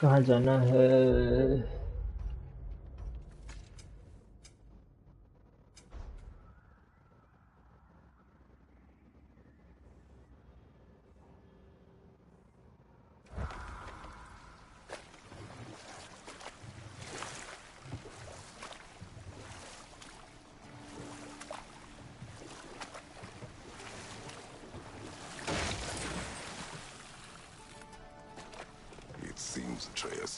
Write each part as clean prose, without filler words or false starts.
कहाँ जाना है?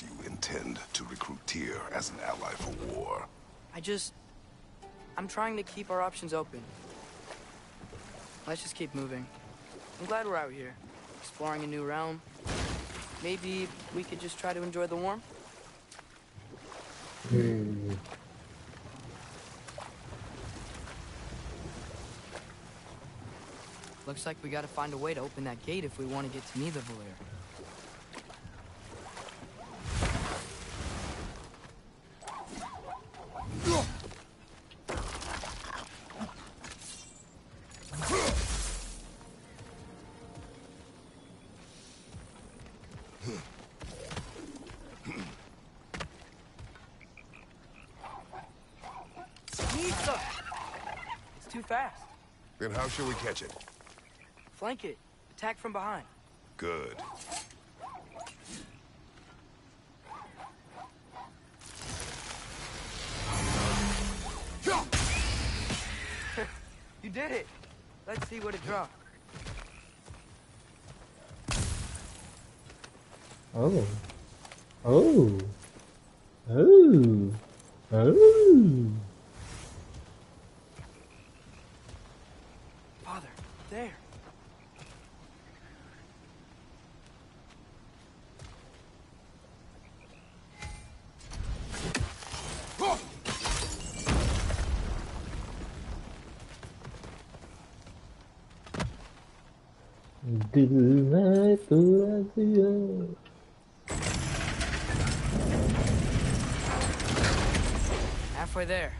You intend to recruit Tyr as an ally for war. I'm trying to keep our options open. Let's just keep moving. I'm glad we're out here, exploring a new realm. Maybe we could just try to enjoy the warmth? Looks like we gotta find a way to open that gate if we want to get to Nidavellir. It's too fast. Then how shall we catch it? Flank it. Attack from behind. Good. You did it. Let's see what it draws. Oh. Oh. Oh. Oh. Father, there. दिल में तू Razia. Halfway there.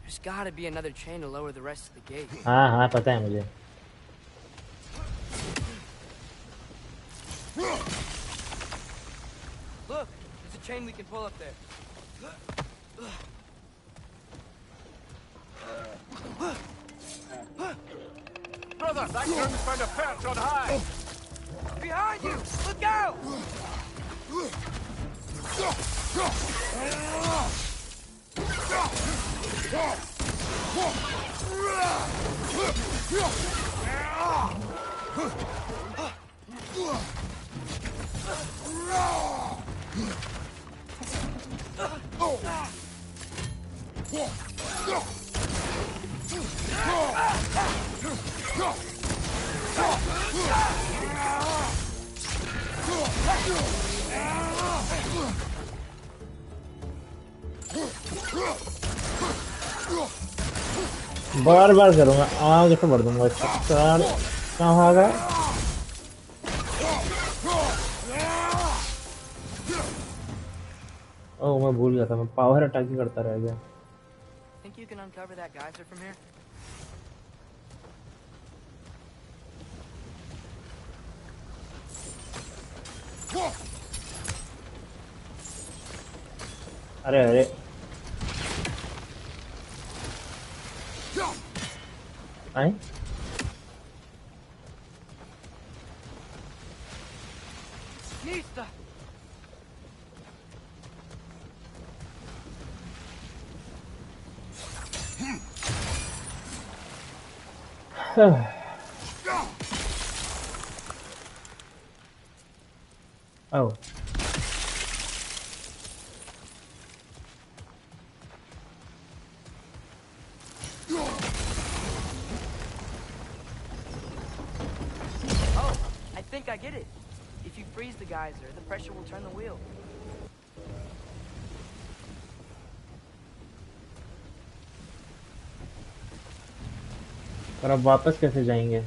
There's gotta be another chain to lower the rest of the gate. हाँ हाँ पता है मुझे. Look, there's a chain we can pull up there. Brother, that gun's found a perch on high! Behind you! Look out! बार बार करूँगा आगे से बढ़ दूँगा चार कहाँ गया ओह मैं भूल गया था मैं पावर अटैक ही करता रह गया Think you can uncover that geyser from here? अरे अरे आए Nista! Oh. Oh, I think I get it. If you freeze the geyser, the pressure will turn the wheel. पर अब वापस कैसे जाएंगे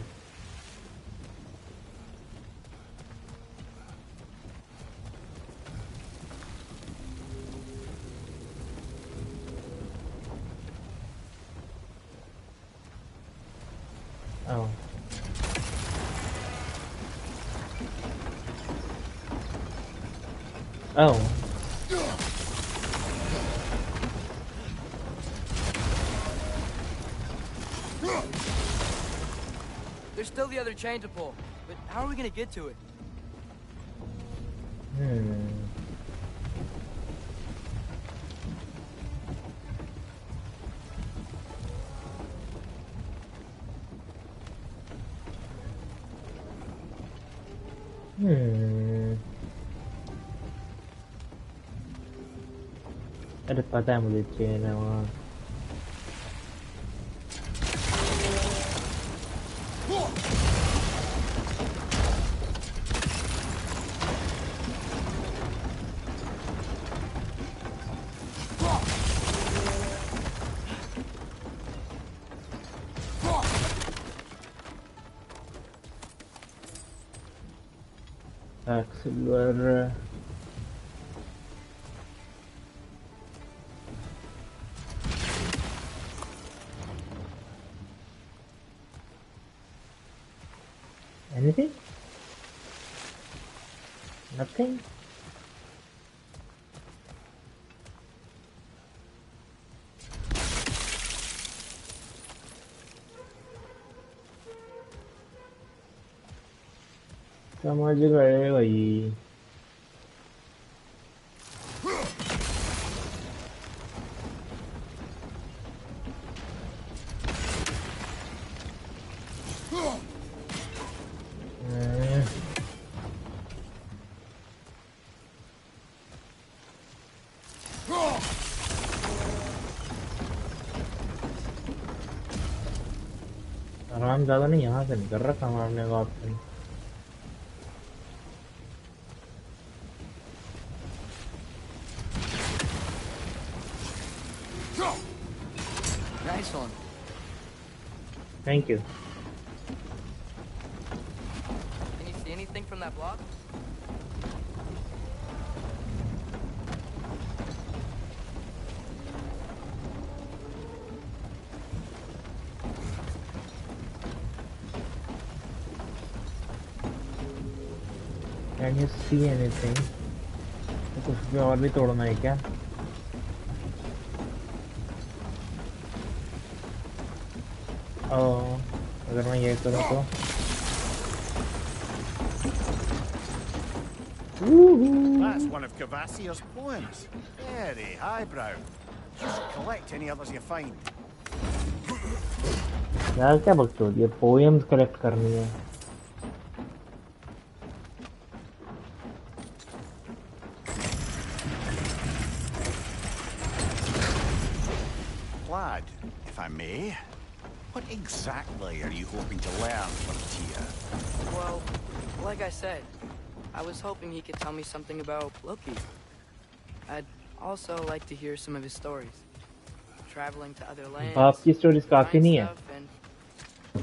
Oh. Oh. There's still the other chain to pull, but how are we gonna get to it? अरे पता है मुझे chain है वहाँ. Silver. Anything? Nothing? समझ गए भाई. आराम ज्यादा नहीं यहाँ से निकल रखा मारने का option. Nice one. Thank you. Can you see anything from that block? Can you see anything? कुछ भी और भी तोड़ना है क्या? Oh, अगर मैं ये करूँ तो? That's one of Cavassier's poems. Very highbrow. Just collect any others you find. यार क्या बकते हो? ये poems collect करनी है. Lad, if I may, what exactly are you hoping to learn from Tyr? Well, like I said, I was hoping he could tell me something about Loki. I'd also like to hear some of his stories. Traveling to other lands. आपकी stories काफी नहीं है. And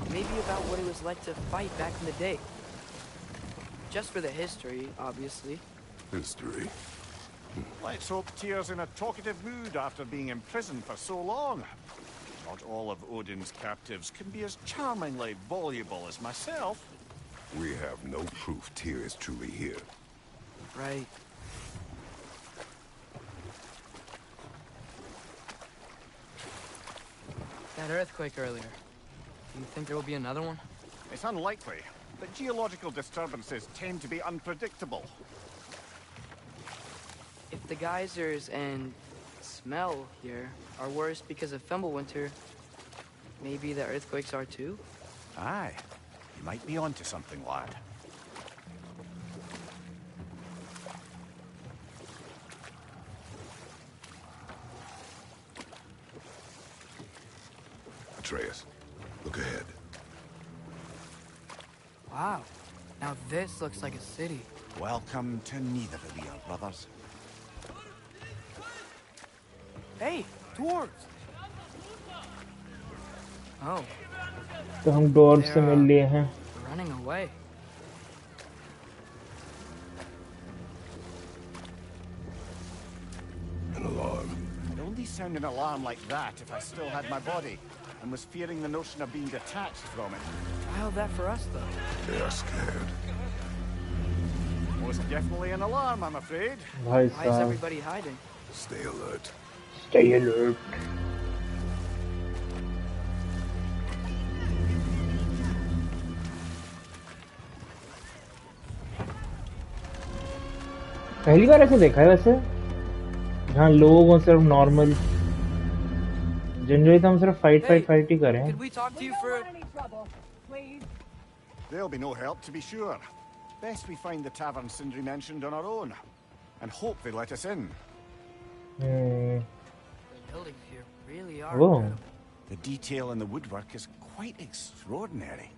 maybe about what it was like to fight back in the day. Just for the history, obviously. History. Let's hope Tyr's in a talkative mood after being imprisoned for so long. Not all of Odin's captives can be as charmingly voluble as myself. We have no proof Tyr is truly here. Right. That earthquake earlier. Do you think there will be another one? It's unlikely, but geological disturbances tend to be unpredictable. If the geysers and smell here are worse because of Fimbulwinter, maybe the earthquakes are too? Aye, you might be onto something, lad. Atreus, look ahead. Wow. Now this looks like a city. Welcome to neither of your brothers. Hey, dwarves! Oh. तो हम dwarf से मिल लिए हैं. Running away. An alarm. I'd only sound an alarm like that if I still had my body and was fearing the notion of being detached from it. I held that for us, though. They are scared. Most definitely an alarm, I'm afraid. भाई Why is साहब everybody hiding? Stay alert. stay alert. पहली बार ऐसे देखा है वैसे जहाँ लोग और सिर्फ नॉर्मल जनरली तो हम सिर्फ फाइट Hey, फाइट ही करें could we talk to you for? any trouble, please. There'll be no help, to be sure. Best we find the tavern Sindri mentioned on our own, and hope they let us in. The buildings here really are Whoa. incredible. The detail in the woodwork is quite extraordinary.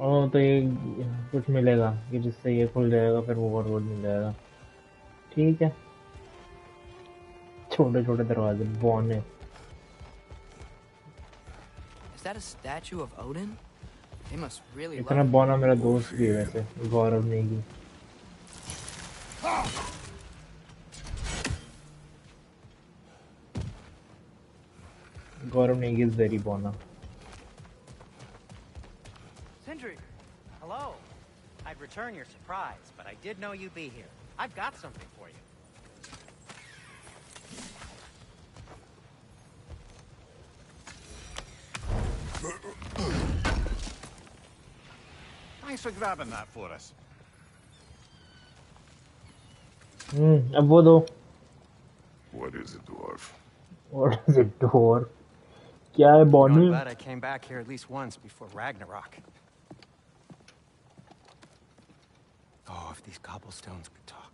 और तो ये कुछ मिलेगा कि जिससे ये खुल जाएगा फिर वो और मिल जाएगा ठीक है छोटे छोटे दरवाजे बौने Is that a statue of Odin? They must really इतना love बौना मेरा दोस्त भी है वैसे गौरव नेगी गौरव नेगी इज वेरी बौना Sindri. Hello. I'd return your surprise, but I did know you'd be here. I've got something for you. Thanks for grabbing that for us. अब वो दो What is it, dwarf? What is it door क्या है You know, I'm बौने glad I came back here at least once before Ragnarok. Oh, if these cobblestones could talk.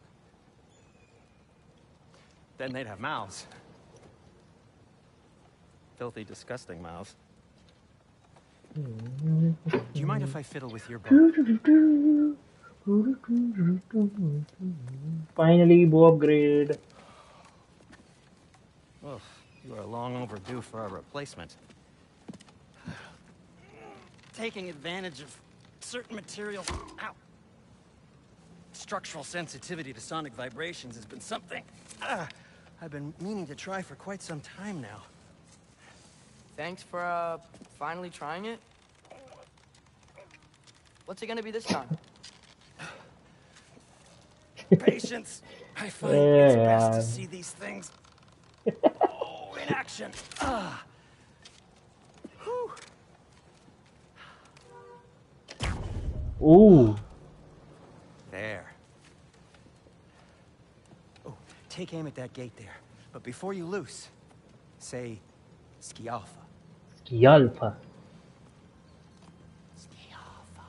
Then they'd have mouths. Filthy, disgusting mouths. Do you mind if I fiddle with your bow? Finally bow upgrade Oh, you are long overdue for a replacement. Taking advantage of certain materials. Ow. Structural sensitivity to sonic vibrations has been something I've been meaning to try for quite some time now. Thanks for finally trying it. What's it gonna be this time? Patience. I find it's best to see these things in action. Whew. ooh There. Oh, take aim at that gate there. But before you loose, say Skialfa. Skialfa Skialfa.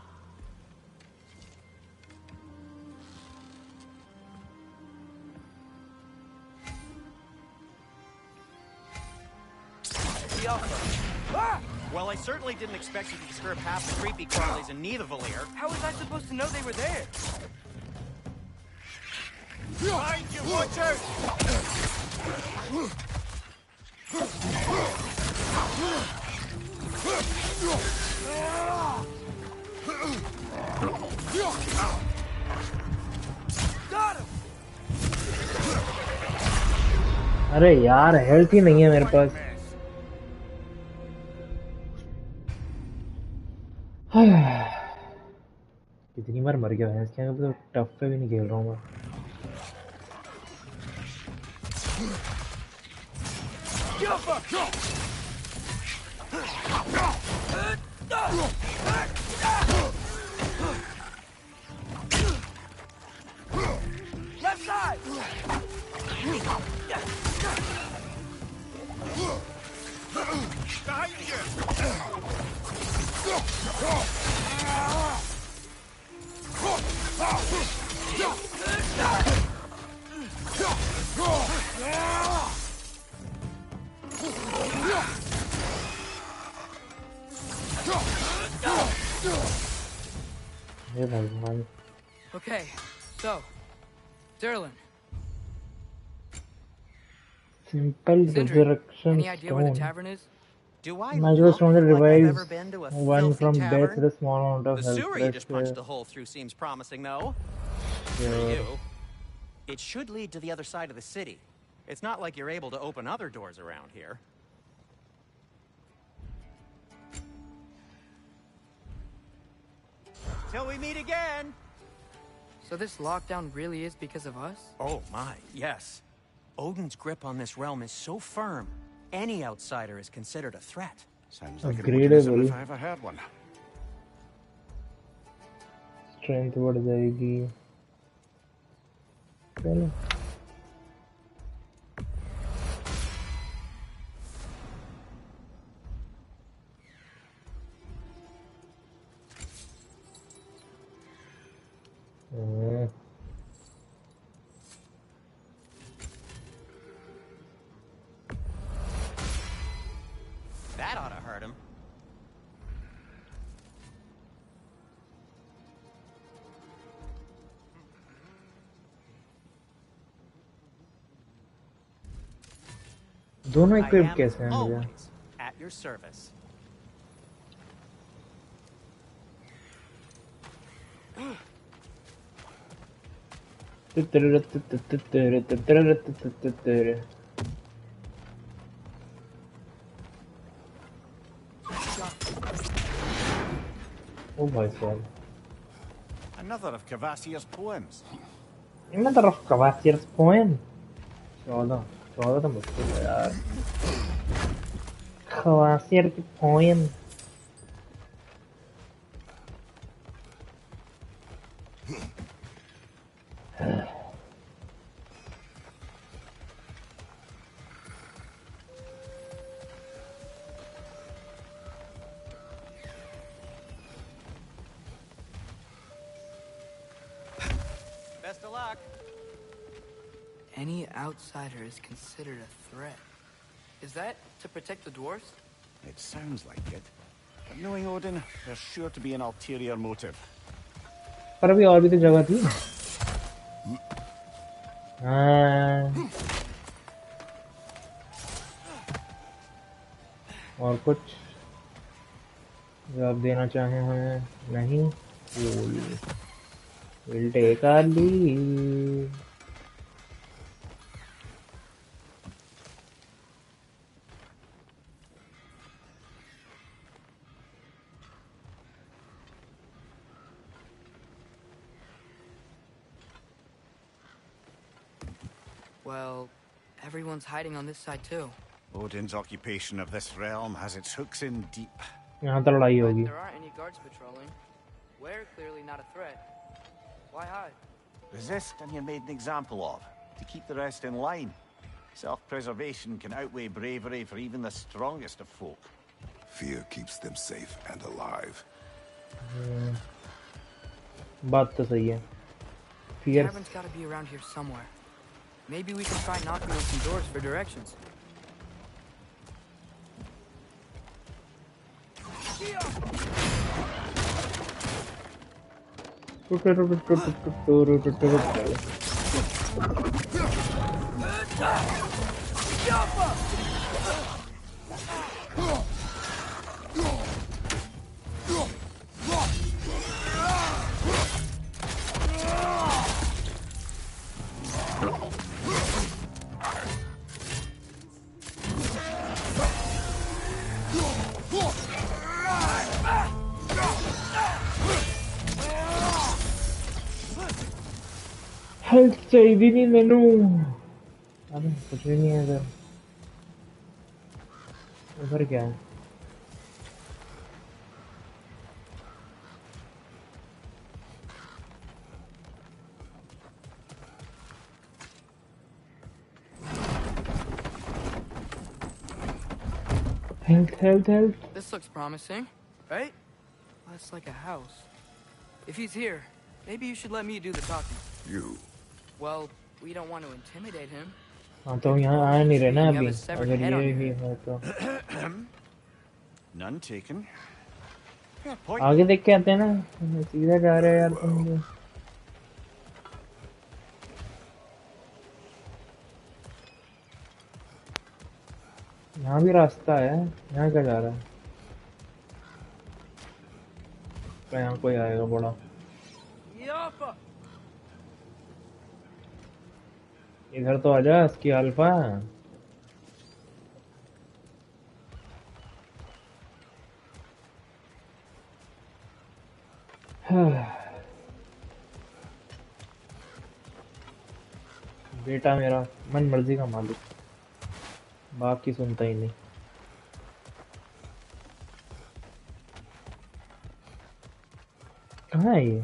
Well, I certainly didn't expect you to disturb half the creepy crawlies in Nidavellir. How was I supposed to know they were there? Behind you, watch out! Got him! अरे यार health ही नहीं है मेरे पास कितनी बार मर गया भैंस क्या तो टफ पे भी नहीं खेल रहा हूँ मैं Left side! Behind you! ये भगवान Okay, so, Derlin, simple Sindri, resurrection any idea where the stone tavern is? Do I magical look stone that like I've revives ever been to a one filthy from death tavern? with a small amount of The health sewer you just punched rest, a hole through seems promising, though. Sure. For you. It should lead to the other side of the city. It's not like you're able to open other doors around here. Till we meet again. So this lockdown really is because of us? Oh my, yes. Odin's grip on this realm is so firm, any outsider is considered a threat. Sounds like an Odinism Upgradable. if I ever heard one. Strength बढ़ जाएगी. चलो. That ought to hurt him. दोनों I equip am कैसे हैं मुझे? always at your service. ओ भाई साहब. Another of Cavassier's poems. Another of Cavassier's poem. 14 तो मुश्किल है यार. Cavassier की poem. Best of luck. Any outsider is considered a threat. Is that to protect the dwarves? It sounds like it. But knowing Odin, there's sure to be an ulterior motive. पर अभी और भी तो जगह थी. हाँ. और कुछ जवाब देना चाहे हमें? नहीं. We'll take our leave. Well, everyone's hiding on this side too. Odin's occupation of this realm has its hooks in deep. यहाँ तो लड़ाई But होगी. there aren't any guards patrolling. We're clearly not a threat. Why hide? Resist and you're made an example of, to keep the rest in line. Self-preservation can outweigh bravery for even the strongest of folk. Fear keeps them safe and alive. बात तो सही है. The Fear. tavern's gotta be around here somewhere. Maybe we can try knocking on some doors for directions. Health चाहिए नहीं मैनू. अबे कुछ भी नहीं है इधर. इधर क्या है? Health. This looks promising, right? That's like a house. If he's here, maybe you should let me do the talking. You. Well, we don't want to intimidate him. हाँ तो यहाँ आ नहीं रहे ना You have अभी. a severed अगर head on ये your he head. है तो None taken. Fair point. आगे देख के आते हैं ना. सीधा जा रहे हैं यार तुम लोग. यहाँ भी रास्ता है. यहाँ क्या जा रहा है? तो यहाँ कोई आएगा बड़ा. इधर तो आजा इसकी अल्फा. बेटा मेरा मन मर्जी का मालिक, बाप की सुनता ही नहीं। कहाँ है ये?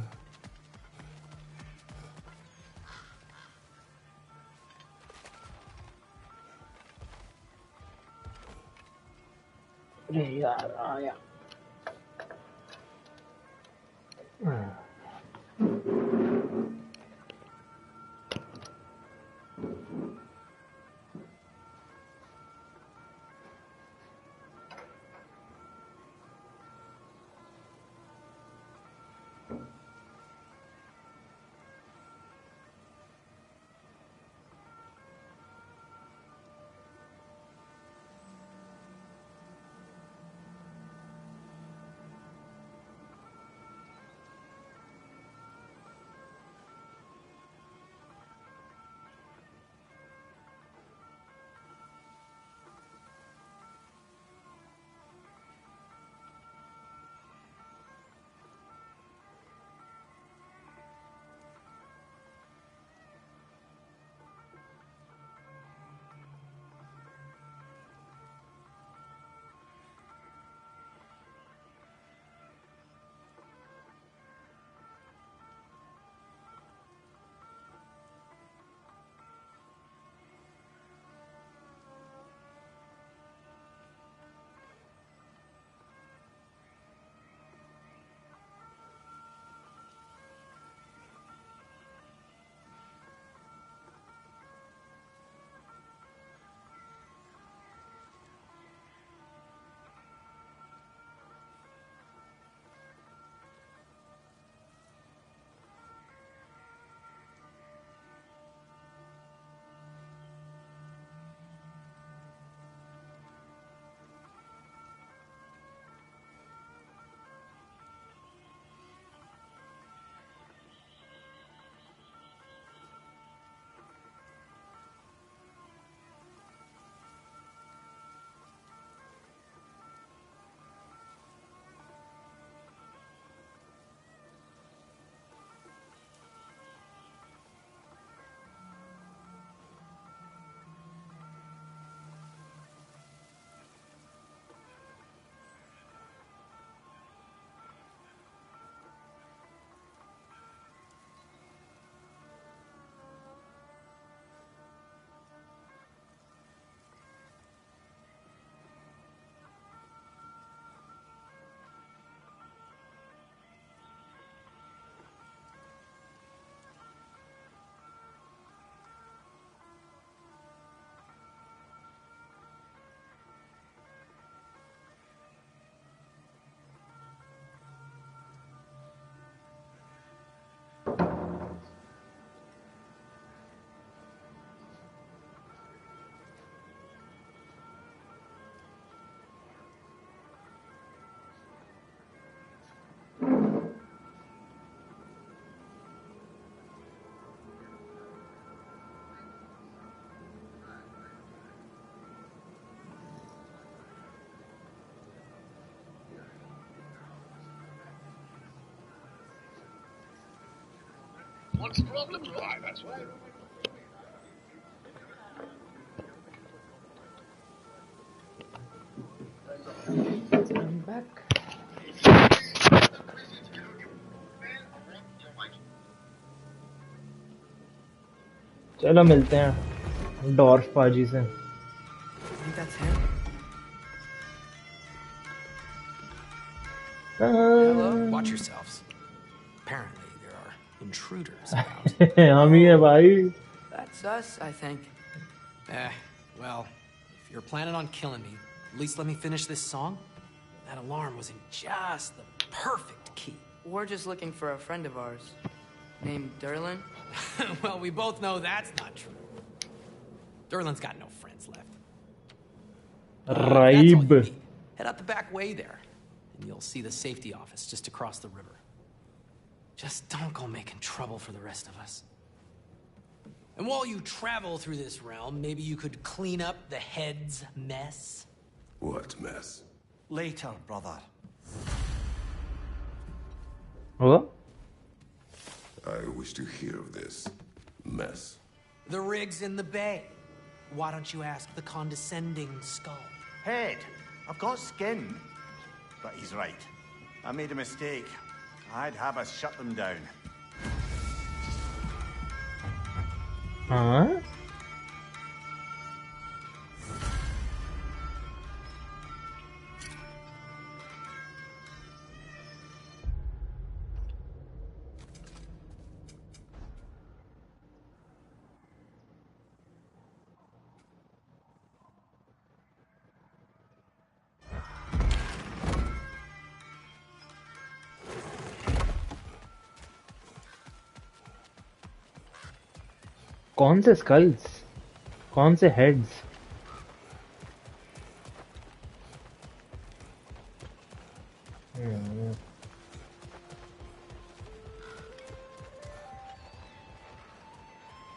अरे यार आया। What's the problem? Why, that's why. I'm back. चलो मिलते हैं डॉर्फ पाजी से। I think that's him. Hello? Watch yourselves. Apparently, there are intruders about. हम ही है भाई। That's us, I think. Well, if you're planning on killing me, at least let me finish this song. That alarm was in just the perfect key. We're just looking for a friend of ours named Derlin. Well, we both know that's not true. Derlin's got no friends left. That's all you Raib. need. Head out the back way there, and you'll see the safety office just across the river. Just don't go making trouble for the rest of us. And while you travel through this realm, maybe you could clean up the head's mess? What mess? Later, brother. वो I wish to hear of this mess. The rig's in the bay. Why don't you ask the condescending skull? Head, I've got skin. But he's right. I made a mistake. I'd have us shut them down. हाँ कौन से sculls, कौन से heads?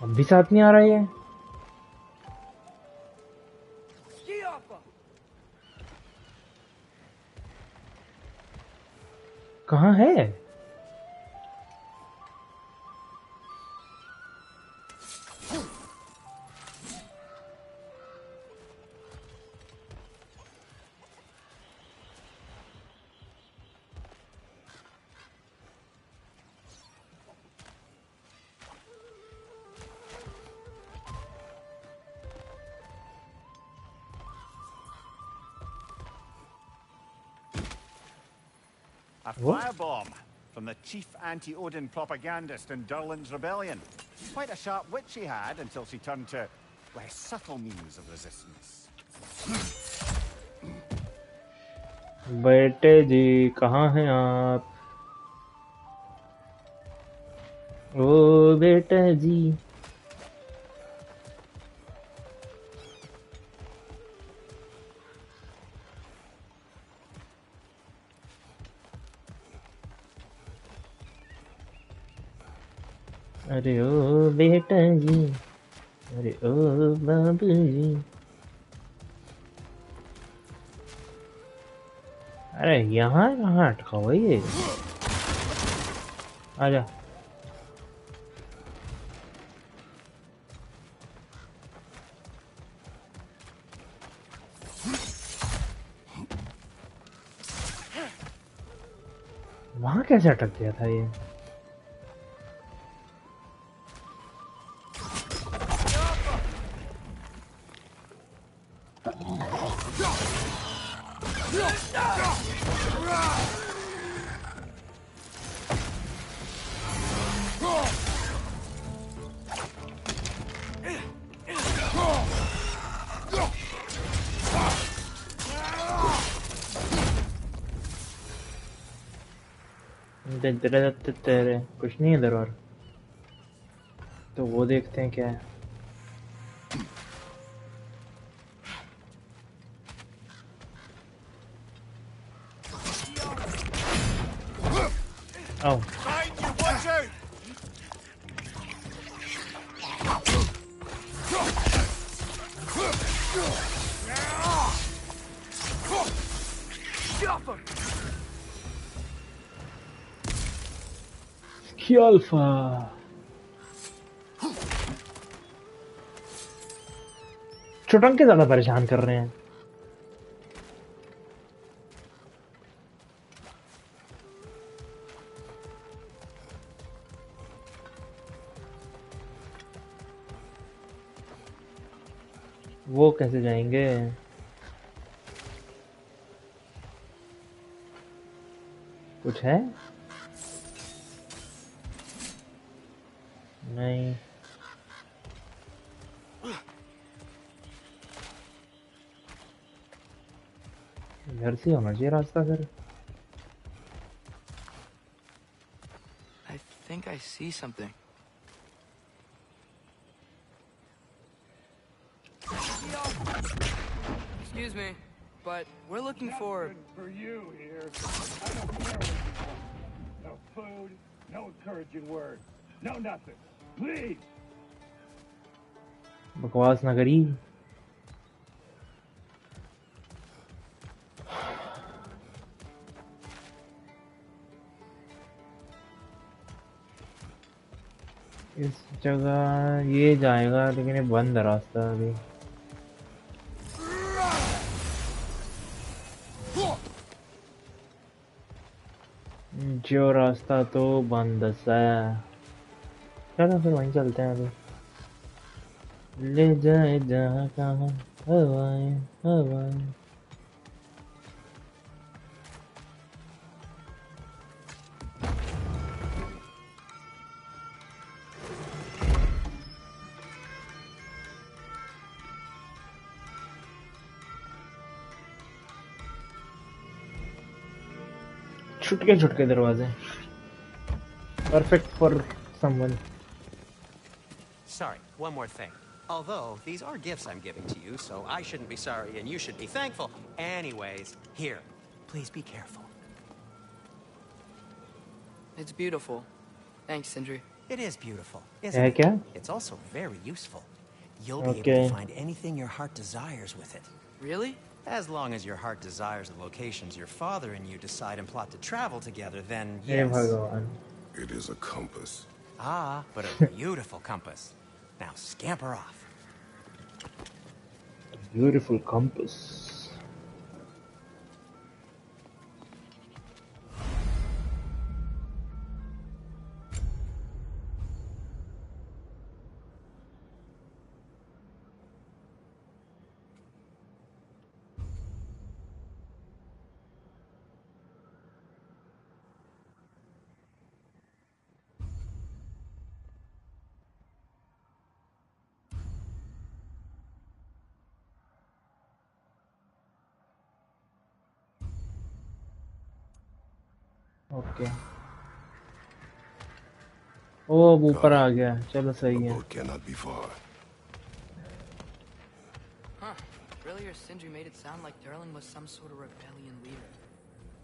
अब भी साथ नहीं आ रहा है। कहाँ है? A firebomb from the chief anti-Odin propagandist in Durlin's rebellion. Quite a sharp wit she had until she turned to less subtle means of resistance. बेटे जी कहाँ हैं आप? ओ बेटे जी, अरे ओ बेटा जी, अरे ओ बाबू जी। अरे यहाँ कहाँ अटका हुआ ये? आजा। वहाँ कैसे अटक गया था ये? तेरे कुछ नहीं है इधर और, तो वो देखते हैं क्या है। आओ अल्फा। चुटंके ज्यादा परेशान कर रहे हैं। वो कैसे जाएंगे? कुछ है? नहीं। घर से होना चाहिए रास्ता फिर। I think I see something. Excuse me, but we're looking for... For you here. I don't care what you want. No food, no encouraging words, no nothing. Please. बकवास ना करी। इस जगह ये जाएगा लेकिन ये बंद है रास्ता अभी। जो रास्ता तो बंद है। चलो फिर वहीं चलते हैं अभी। ले जाए जहाँ कहाँ हवाएं हवाएं। छुटके छुटके दरवाजे perfect for someone. Sorry, one more thing. Although, these are gifts I'm giving to you, so I shouldn't be sorry and you should be thankful. Anyways, here. Please be careful. It's beautiful. Thanks, Sindri. It is beautiful, है isn't it? क्या? It's also very useful. You'll be able Okay. to find anything your heart desires with it. Really? As long as your heart desires the locations your father and you decide and plot to travel together, then hey yes. भगवान। It is a compass. Ah, but a beautiful compass. Now scamper off. Beautiful compass. Okay ओ अब ऊपर आ गया। चलो The सही है। boat cannot be far. Huh. Earlier, Sindri made it sound like Durlin was some sort of rebellion leader.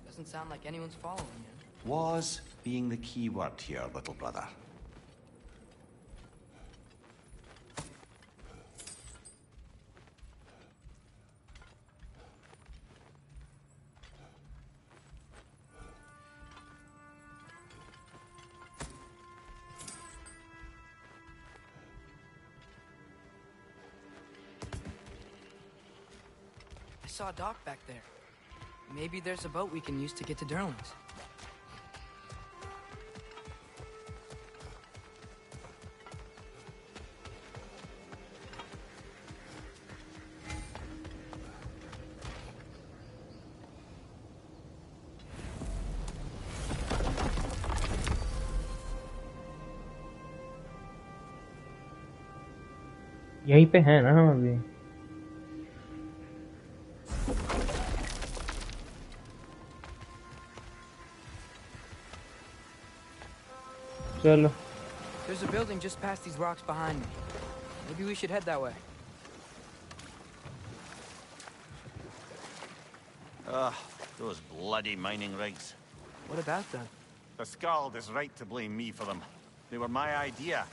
Doesn't sound like anyone's following him. Was being the key word here, little brother. I saw a dock back there. Maybe there's a boat we can use to get to Durlin's. यहीं पे है ना हम अभी। चलो There's a building just past these rocks behind me. Maybe we should head that way. Ugh, those bloody mining rigs. What about them? The Skald is right to blame me for them. They were my idea.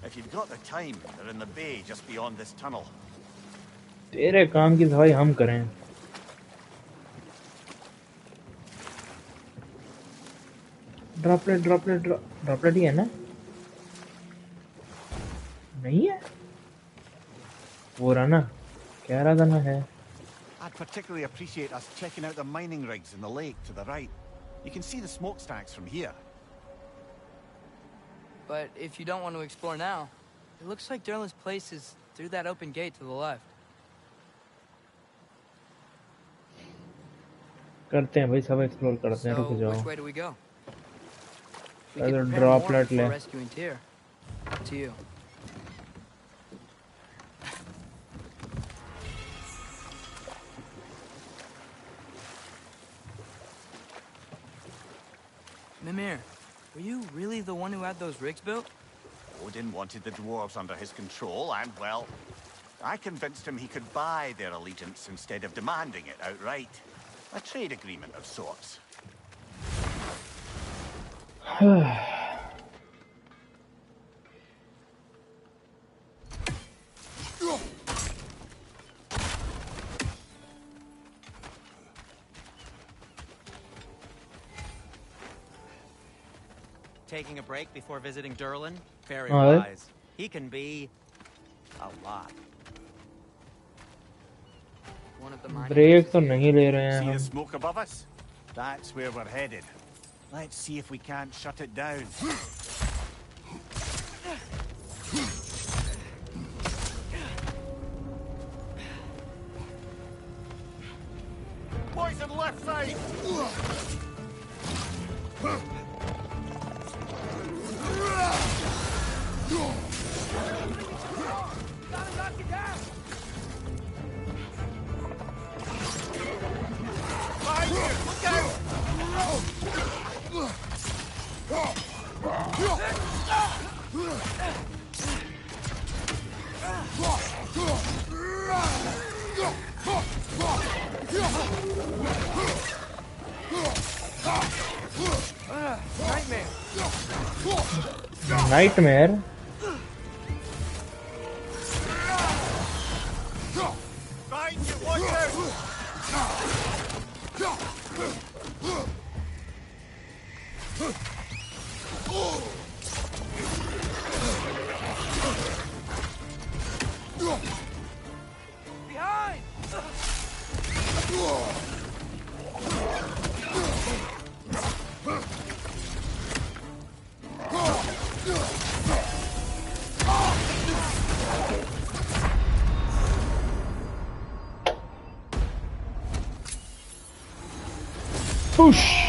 If you've got the time, they're in the bay just beyond this tunnel. तेरे काम की सफाई हम करें। Droplet ही है ना? नहीं है? वो रहा ना? कह रहा था ना है। I'd particularly appreciate us checking out the mining rigs in the lake to the right. You can see the smokestacks from here. But if you don't want to explore now, it looks like Durlin's place is through that open gate to the left. करते हैं भाई, सब explore करते हैं। So, रुक जाओ। which way do we go? We अगर can prepare more droplet ले। before rescuing Tyr. Up to you. Mimir, were you really the one who had those rigs built? Odin wanted the dwarves under his control, and, well, I convinced him he could buy their allegiance instead of demanding it outright. A trade agreement of sorts. taking a break before visiting Durlin? Very Alright. wise. He can be a lot. One of the mining break houses तो here. नहीं ले रहे हैं See the हम. smoke above us? That's where we're headed. Let's see if we can't shut it down. Boys on left side! Behind you! Look out! Nightmare. Behind you! Watch out! Behind! Push.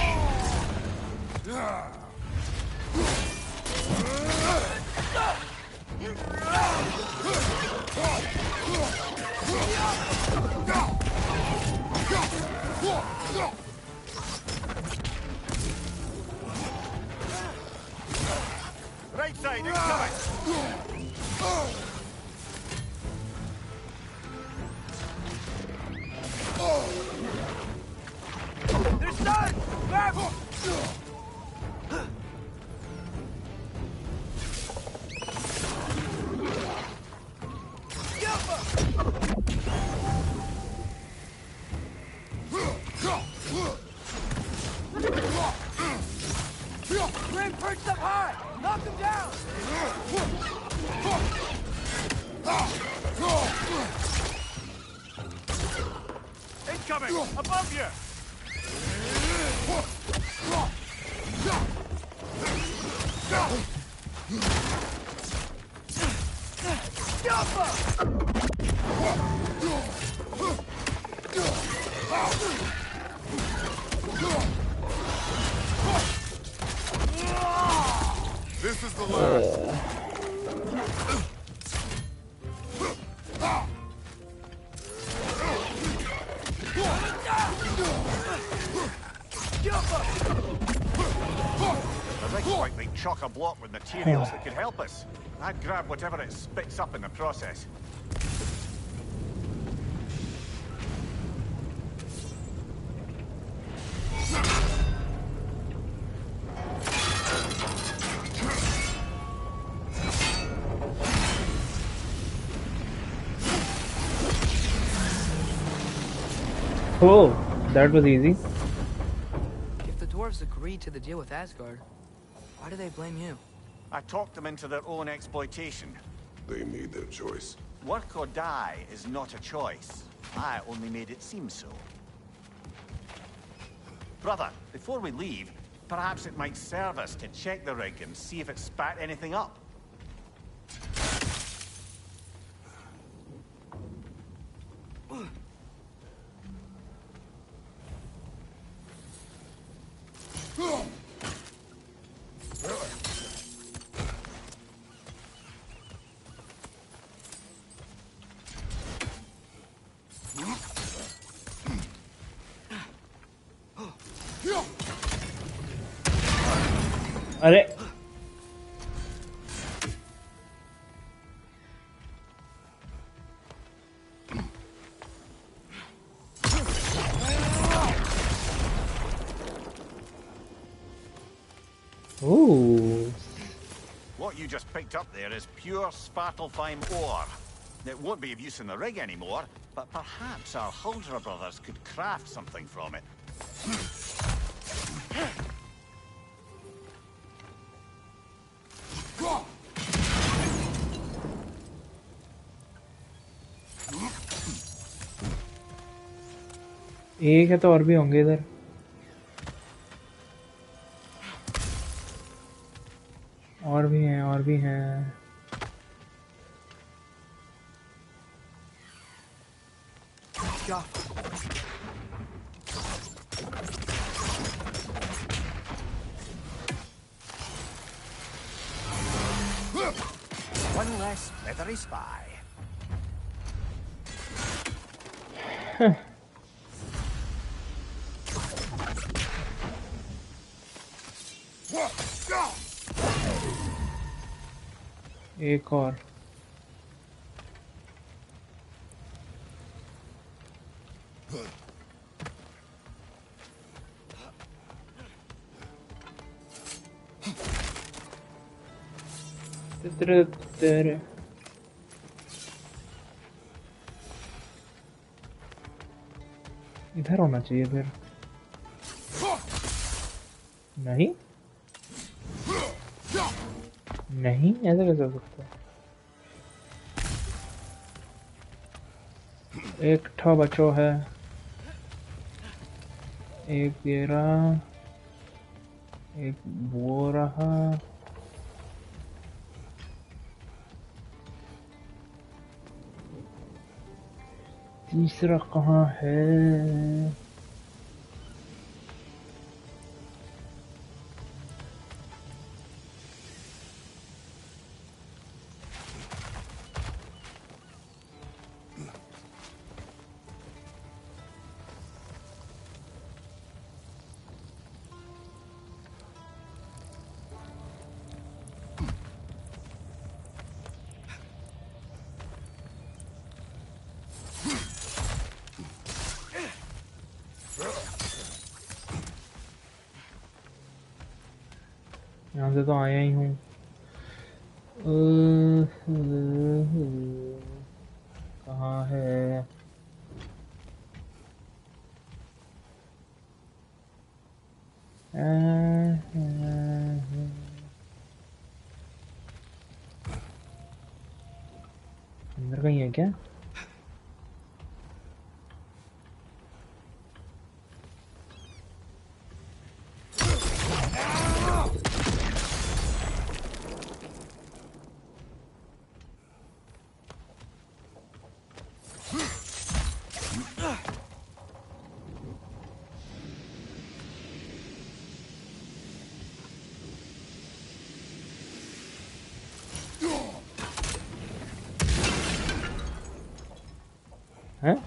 Right side, incoming! They're stunned! Grab 'em! Grim perched up high! Knock him down! Incoming! Above you! This is the last. The rig's like they chock-a-block with materials that could help us. I'd grab whatever it spits up in the process. Oh, that was easy. If the dwarves agreed to the deal with Asgard, why do they blame you? I talked them into their own exploitation. They made their choice. Work or die is not a choice. I only made it seem so. Brother, before we leave, perhaps it might serve us to check the rig and see if it spat anything up. अरे Ooh. What you just picked up there is pure Svartalfheim ore. It won't be of use in the rig anymore, but perhaps our Huldra brothers could craft something from it. एक है तो और भी होंगे इधर। और भी हैं, और भी हैं। One less feathery spy. एक और। तेरे तेरे इधर होना चाहिए फिर। नहीं नहीं, ऐसा कैसे हो सकता है? एक ठो बचो है। एक ये रहा, एक वो रहा। तीसरा कहाँ है? यहाँ से तो आया ही हूँ। कहाँ है? अंदर कहीं है क्या?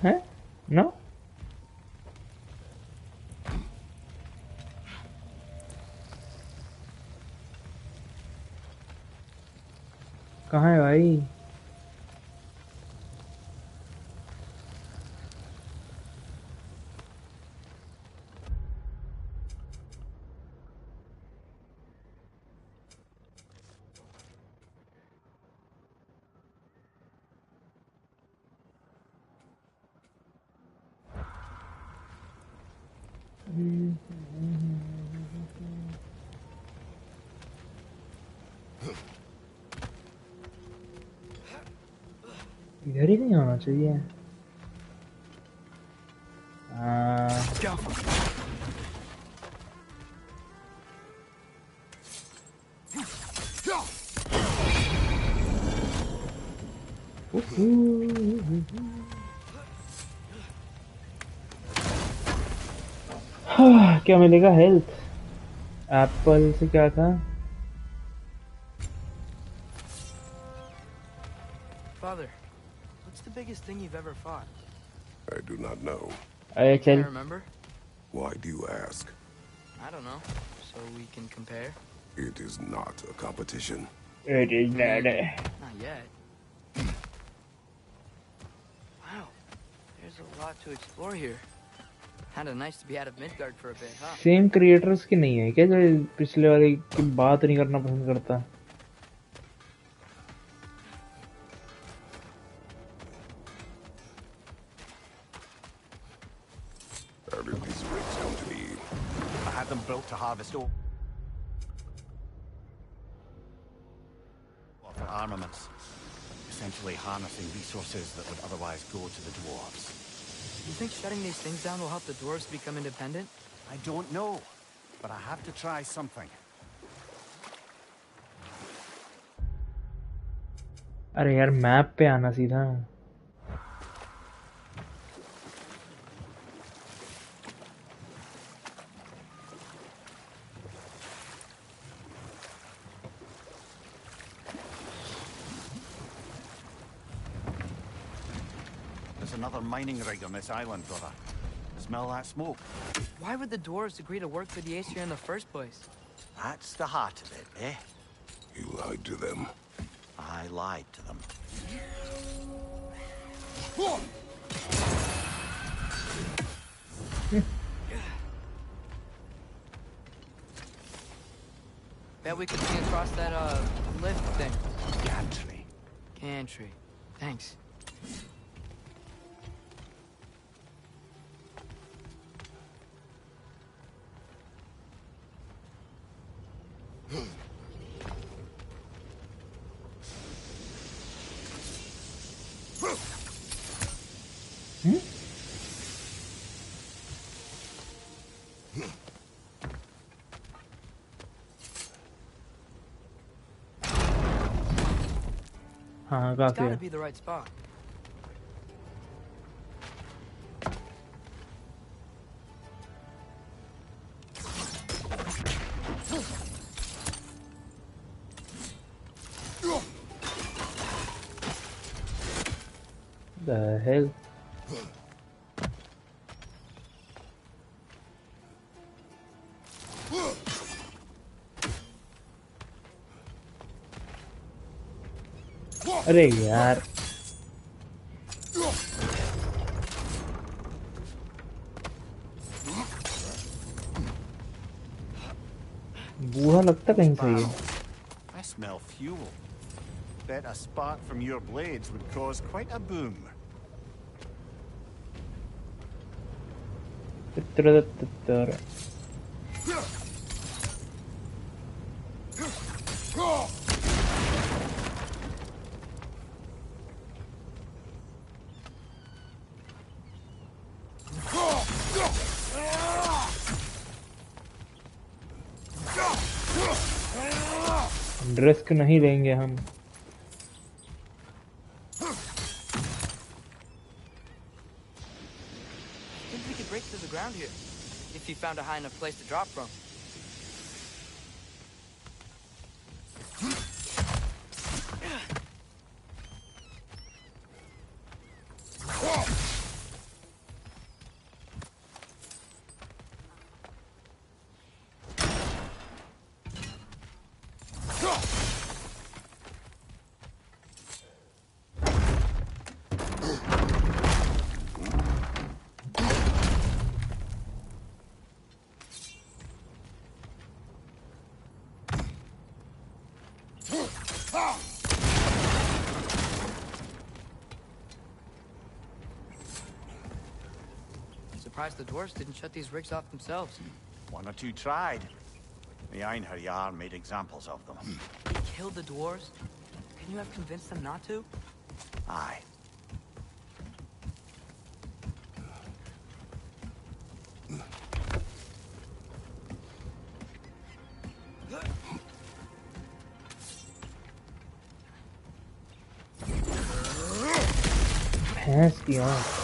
है नो। कहाँ है भाई? इधर ही नहीं आना चाहिए। क्या मिलेगा? हेल्थ। एप्पल से क्या था? Father, what's the biggest thing you've ever fought? I do not know. अरे Can I चल। remember? Why do you ask? I don't know. So we can compare? It is not a competition. It is not. Not yet. Wow. There's a lot to explore here. Kinda nice to be out of Midgard for a bit, huh? Same creators की नहीं है क्या जो पिछले वाले की बात नहीं करना पसंद करता? How did these rigs come to be? I had them built to harvest ore for armaments, essentially harnessing resources that would otherwise go to the dwarves. You think shutting these things down will help the dwarves become independent? I don't know, but I have to try something. अरे यार map पे आना सीधा. There's another mining rig on this island, brother. Smell that smoke? Why would the dwarves agree to work for the Aesir in the first place? That's the heart of it, eh? You lied to them. I lied to them. Bet we could see across that, lift thing. Gantry. Gantry. Thanks. हाँ It's काफी gotta है. be the right spot. The hell? अरे यार. बूढ़ा लगता कहीं से ये. I smell fuel. Bet a spark from your blades would cause quite a boom. तितर. रिस्क नहीं लेंगे हम. I think we could break through the ground here. If you found a high enough place to drop from. Surprised the dwarves didn't shut these rigs off themselves. One or two tried. The Einherjar made examples of them. They killed the dwarves? Can you have convinced them not to? Aye. भैंस की आँख.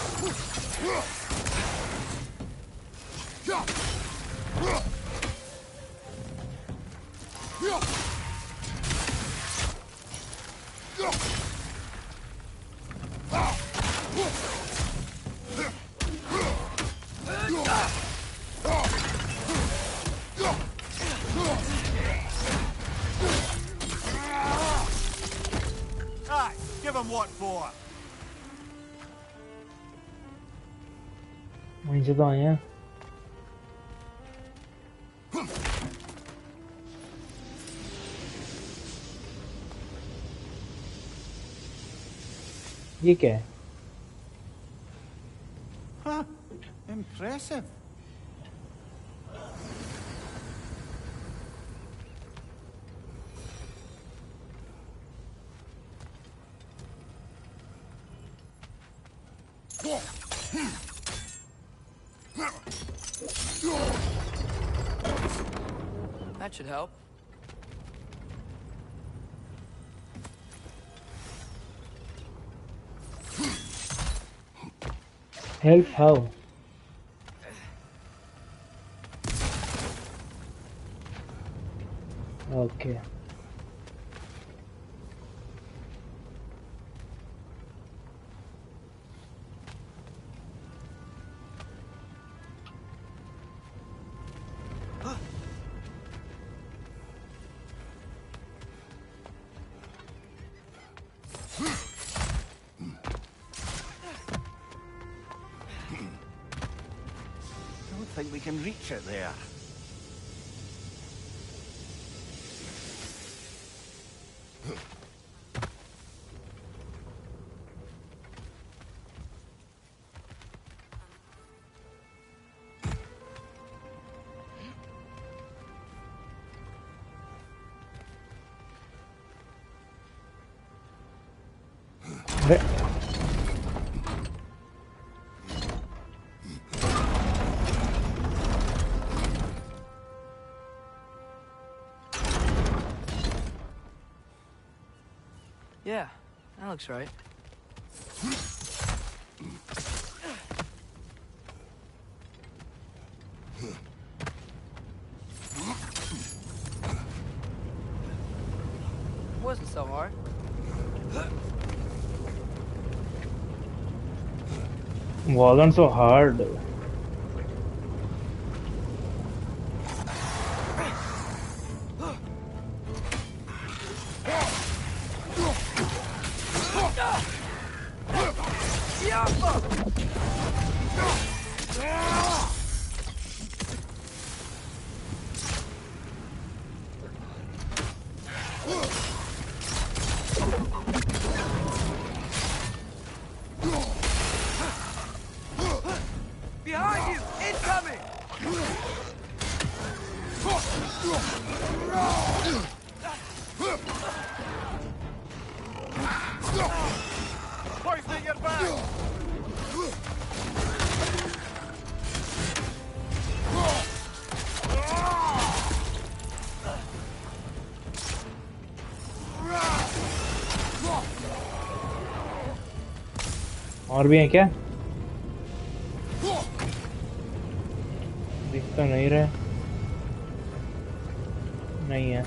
Aye, give him what for. वहीं से तो आए हैं. ये क्या है? Huh. Impressive. That should help. Help how? Okay. Don't think we can reach it there. Yeah, that looks right. Wasn't so hard. Wasn't so hard. Behind you! Incoming! Poisoning your back! और भी हैं क्या? दिख तो नहीं रहे. नहीं है.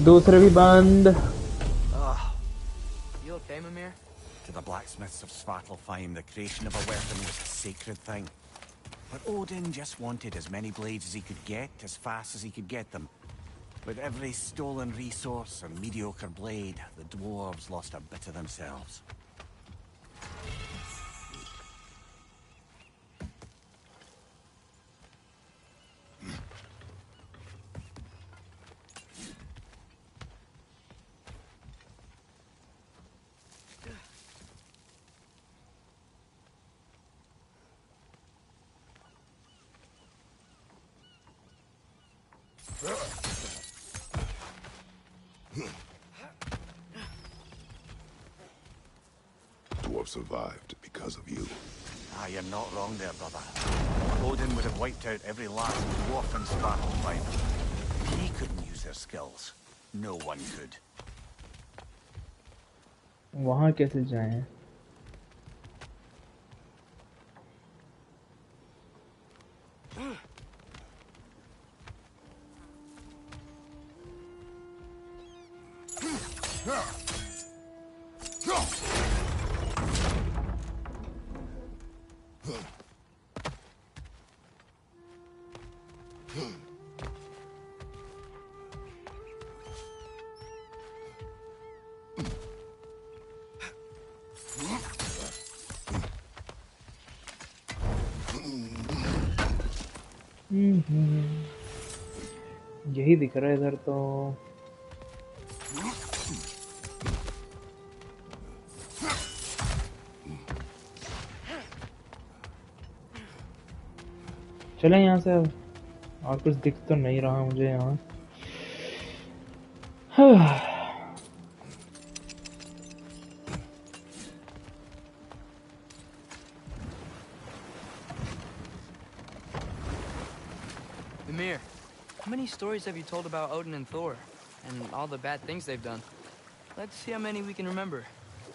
दूसरे भी बंद. You okay, Mimir? To the blacksmiths of Svartalfheim, the creation of a weapon was a sacred thing. But Odin just wanted as many blades as he could get, as fast as he could get them. With every stolen resource or mediocre blade, the dwarves lost a bit of themselves. Dwarf survived because of you. Ah, you're not wrong there, brother. Odin would have wiped out every last dwarf in Svartalfheim. He couldn't use their skills. No one could. वहाँ कैसे जाएं? यही दिख रहा है इधर तो. चलें यहाँ से अब और कुछ दिख तो नहीं रहा मुझे यहाँ. Mimir, how many stories have you told about Odin and Thor? And all the bad things they've done? Let's see how many we can remember.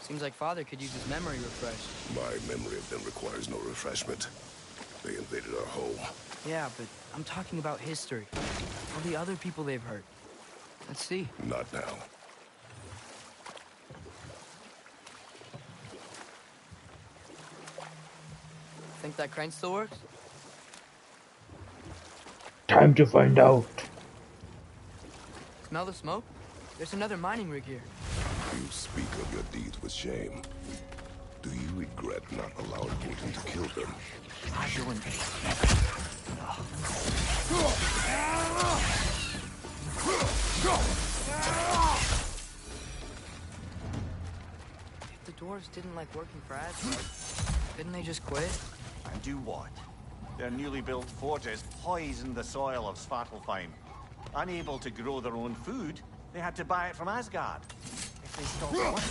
Seems like Father could use his memory refresh. My memory of them requires no refreshment. They invaded our home. Yeah, but I'm talking about history. All the other people they've hurt. Let's see. Not now. Think that crane still works? Time to find out. Smell the smoke? There's another mining rig here. You speak of your deeds with shame. Do you regret not allowing Odin to kill them? I don't. If the dwarves didn't like working for Asgard, didn't they just quit? And do what? Their newly built forges poisoned the soil of Svartalfheim. Unable to grow their own food, they had to buy it from Asgard. If they stopped working,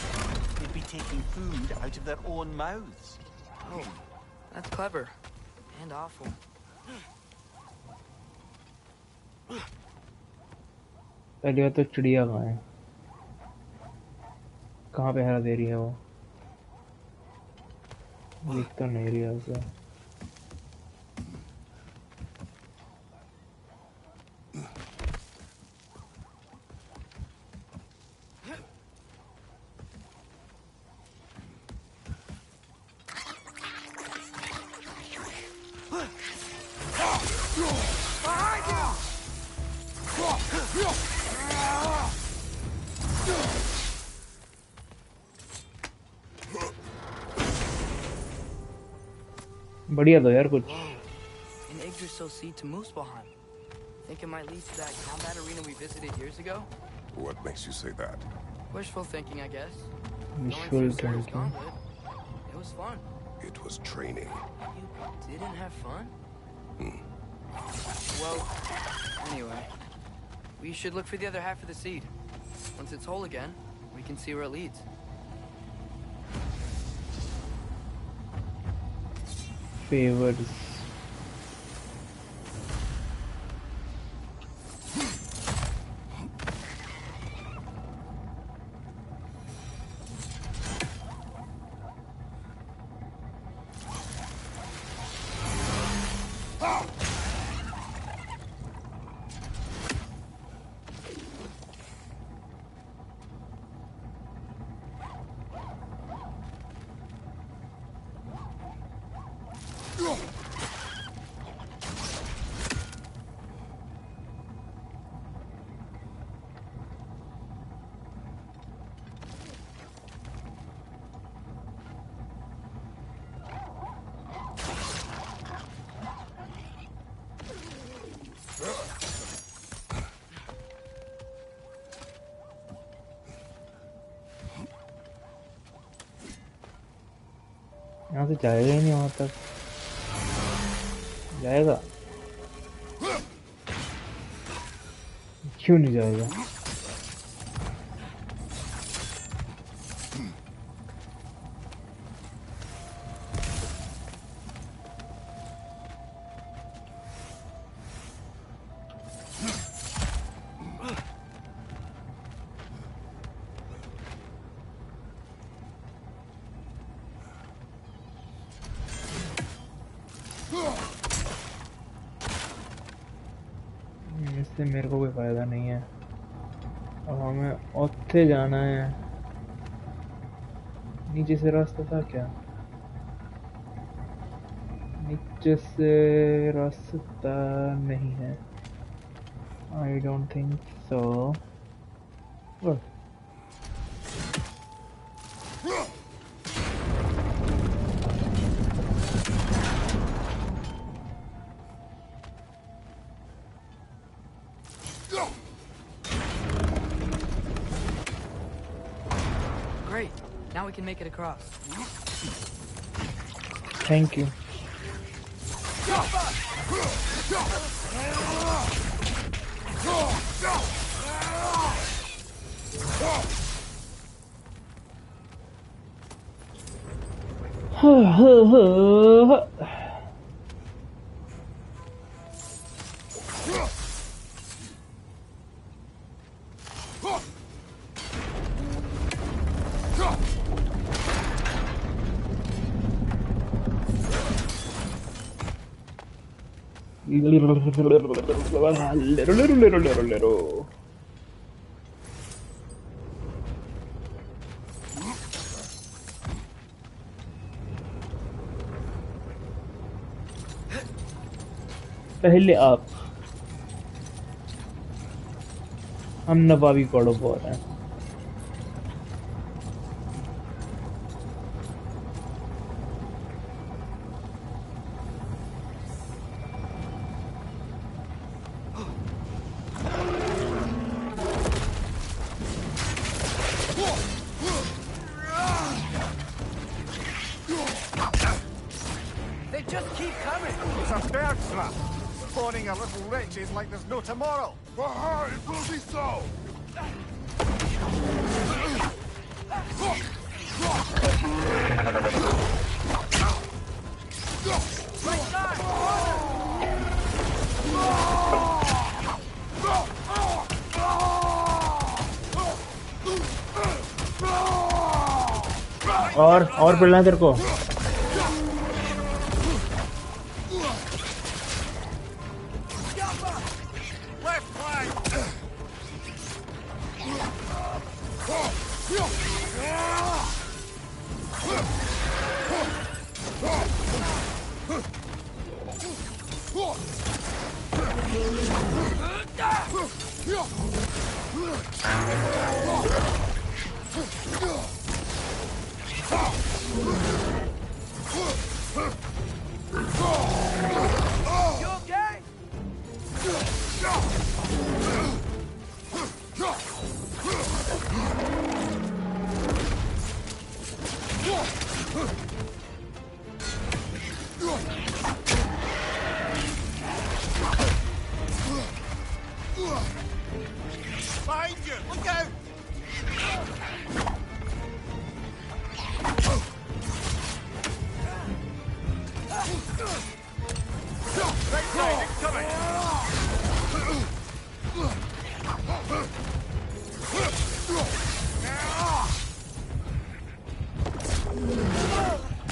they'd be taking food out of their own mouths. Oh, that's clever. And awful. पहली बात तो चिड़िया कहाँ है? कहाँ पे हरा दे रही है वो? दिख तो नहीं रही है उसे. बढ़िया दो यार कुछ. An Yggdrasil seed to Muspelheim. Think it might lead to that combat arena we visited years ago? What makes you say that? Wishful thinking, I guess. Wishful Going through Sarah's thinking. gauntlet. It was fun. It was training. You didn't have fun? Well, anyway. We should look for the other half of the seed. Once it's whole again, we can see where it leads. Favors. यहाँ से जाएगा ही नहीं वहाँ तक. जाएगा? क्यों नहीं जाएगा? इससे मेरे को कोई फायदा नहीं है. अब हमें उत्थे जाना है. नीचे से रास्ता था क्या? नीचे से रास्ता नहीं है. I don't think so. Oh. Great. Now we can make it across. Thank you. पहले आप हम नवाबी कड़ो बोल रहे हैं They just keep coming. It's a bird trap. Spawning a little wretches like there's no tomorrow. For her, it will be so! Right side. और पिलना तेरे को Left flank! You okay? Behind you! Look out! Right side, incoming!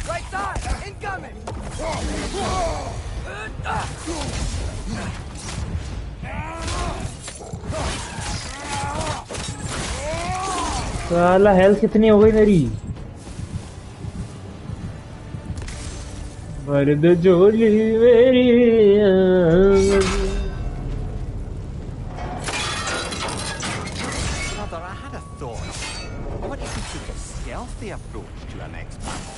Right side. Incoming. साला health कितनी हो गई मेरी मर्द जोली मेरी Brother, I had a thought. What if we took a stealthy approach to our next battle?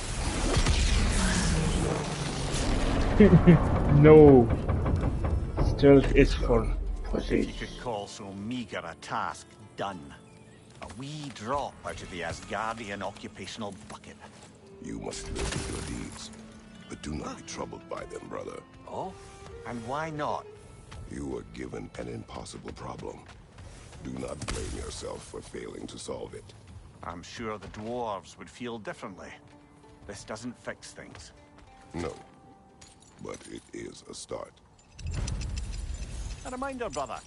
No. Stealth is for What you pussies. could call so meager a task done. A wee drop out of the Asgardian occupational bucket. You must live with your deeds, but do not be troubled by them, brother. Oh? And why not? You were given an impossible problem. Do not blame yourself for failing to solve it. I'm sure the dwarves would feel differently. This doesn't fix things. No, but it is a start. A reminder, brother.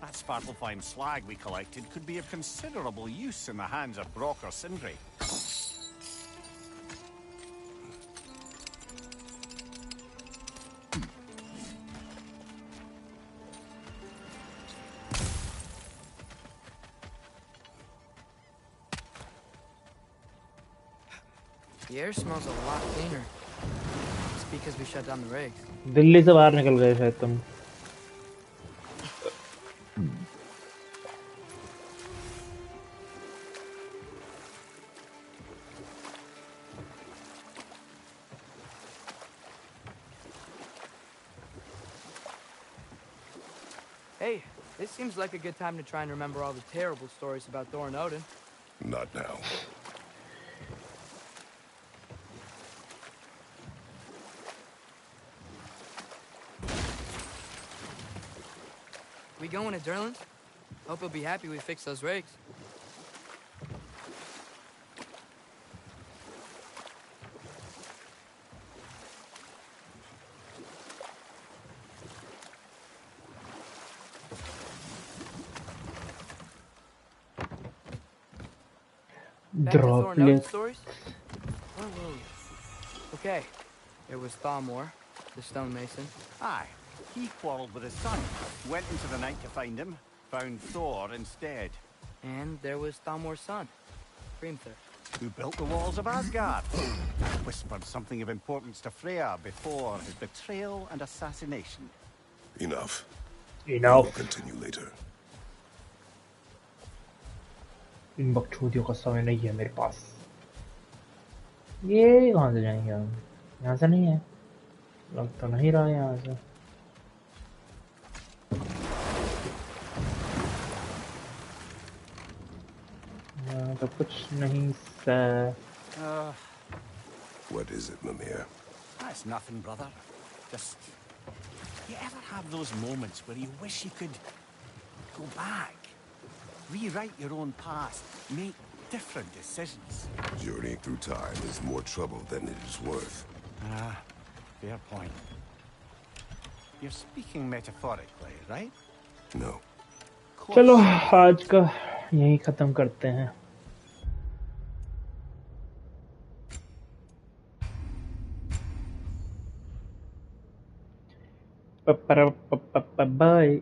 That Svartalfheim slag we collected could be of considerable use in the hands of Brock or Sindri. The air smells a lot cleaner. It's because we shut down the rigs. Delhi से बाहर निकल गए शायद तुम Hey, this seems like a good time to try and remember all the terrible stories about Thor and Odin. Not now. we going to Derlin's? Hope he'll be happy we fixed those rakes. Back to Thorn Oak Droplet. stories? Where were we? Okay, there was Thalmor, the stonemason. Aye. He quarreled with his son. Went into the night to find him. Found Thor instead. And there was Thalmor's son, Grimthur. Who built the walls of Asgard. And whispered something of importance to Freya before his betrayal and assassination. Enough. We Enough. will continue later. इन बकचोदियों का समय नहीं है मेरे पास। ये कहाँ से जाएंगे हम? यहाँ से नहीं है, लग तो नहीं रहा यहाँ से। यहाँ तो कुछ नहीं sir. What is it, Mimir? That's nothing, brother. Just... You ever have those moments where you wish you could go back? Rewrite your own past, make different decisions. Journeying through time is more trouble than it is worth. Ah, fair point. You're speaking metaphorically, right? No. चलो आज का यही खत्म करते हैं। Bye.